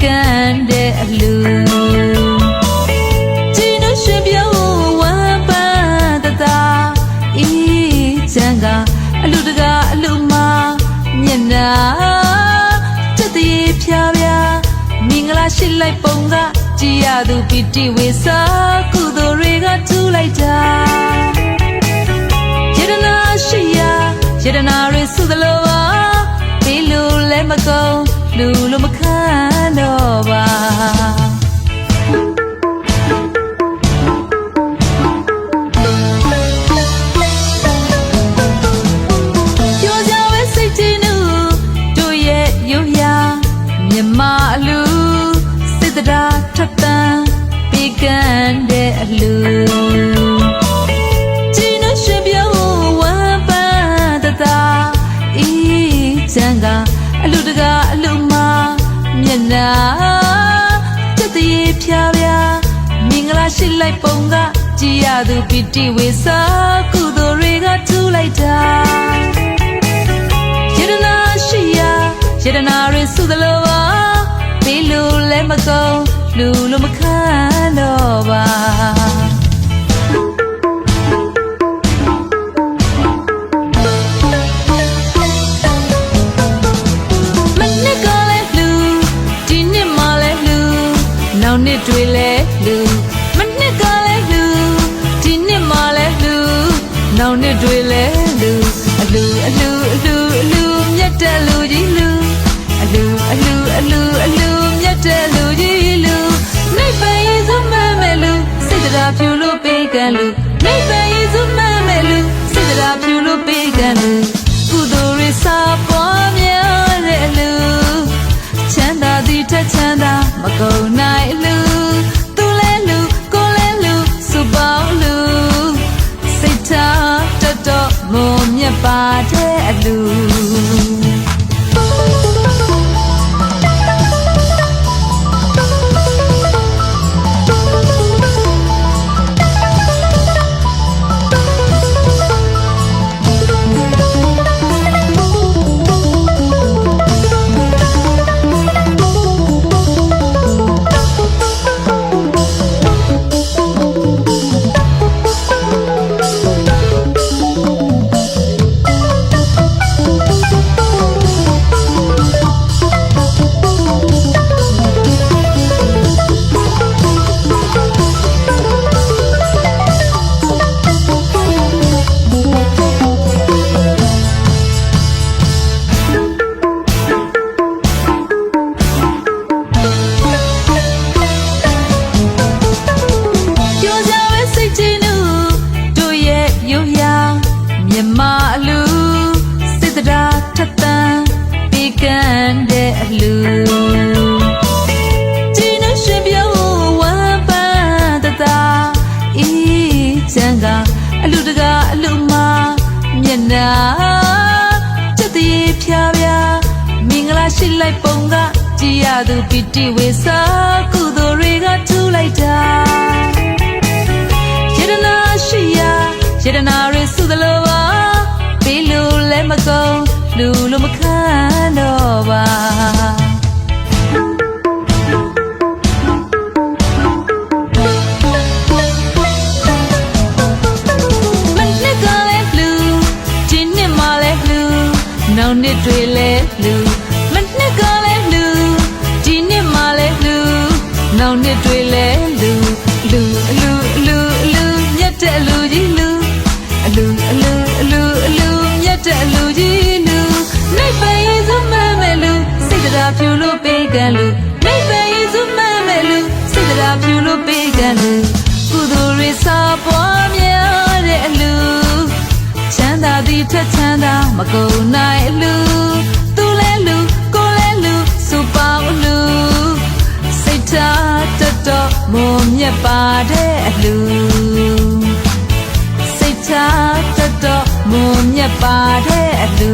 ကန်တဲ့အလူဒီနိုရွှေပြောင်းဝမ်းပန်းတသာဤချမ်းကအလူတကာအလူမမျက်နာတက်တည်းဖြာဖြာမင်္ဂလာရှိလိုက်ပုံကကြည်ရသူပီတိဝေစာကုသိုလ်တွေကထူလိုက်တာယတနာရှိရာယတနာတွေစုသလိုပါဘေးလူလည်းမကုန်းလူလိုမခံတော့ပါပြောကြဝဲစိတ်တည်နူတို့ရဲ့ရိုးရာမြမအလူစိတ်တရားထပ်တန်ပေကန်တဲ့အလူဒီနိုရွှေပြောင်းဝမ်းပန်းတသာဤချမ်းကအလူတကာအလူမမျက်နာတက်တည်းဖြာဖြာမင်္ဂလာရှိလိုက်ပုံကကြည်ရသူပီတိဝေစာကုသိုလ်တွေကထူလိုက်တာယတနာရှိရာယတနာတွေစုသလိုပါဘေးလူလည်းမကုန်းလူလိုမခံတော့ပါနှစ်တွေလဲလူမနှစ်ကလဲလူဒီနှစ်မှလဲလူနောက်နှစ်တွေလဲလူအလူအလူအလူအလူမြတ်တဲ့လူကြီးလူအလူအလူအလူအလူမြတ်တဲ့လူကြီးလူနိဗ္ဗာန်ရေးစုမှန်မဲ့လူစိတ်တရားဖြူလို့ပေးကံလူနိဗ္ဗာန်ရေးစုမှန်မဲ့လူစိတ်တရားဖြူလို့ပေးကံလူကုသိုလ်တွေစာပွားများတဲ့လူချမ်းသာသည်ထက်ချမ်းသာမကုန်နိုင်လူသူလဲလူကိုလဲလူစုပေါင်းလူစိတ်ထားတတော်မုံမြတ်ပါတဲ့အလူမအလူစိတ်တရားထပ်တန်ပေကန်တဲ့အလူဒီနိုရွှေပြောင်းဝမ်းပန်းတသာဤချမ်းကအလူတကာအလူမမျက်နာတက်တည်းဖြာဖြာမင်္ဂလာရှိလိုက်ပုံကကြည်ရသူပီတိဝေစာကုသိုလ်တွေကထူလိုက်တာယတနာရှိရာယတနာတွေစုသလိုပါဘေးလူလည်းမကုန်းလူလိုမခံတော့ပါမနှစ်ကလည်းလူဒီနှစ်မှလည်းလူနောက်နှစ်တွေလည်းလူမနှစ်ကလည်းလူဒီနှစ်မှလည်းလူနောက်နှစ်တွေလည်းလူလူအလူအလူအလူမြတ်တဲ့လူကြီးလူအလူအလူအလူအလူမြတ်တဲ့လူကြီးလူနိဗ္ဗာန်ရေးစုမှန်မဲ့လူစိတ်တရားဖြူလို့ပေးကံလူနိဗ္ဗာန်ရေးစုမှန်မဲ့လူစိတ်တရားဖြူလို့ပေးကံလူကုသိုလ်တွေစာပွားများတဲ့အလူချမ်းသာသည်ထက်ချမ်းသာမကုန်နိုင်အလူသူလဲလူကိုလဲလူစုပေါင်းလူစိတ်ထားတတော်မုံမြတ်ပါတဲ့အလူစိတ်ထားတတော်မုံမြတ်ပါတဲ့အလူ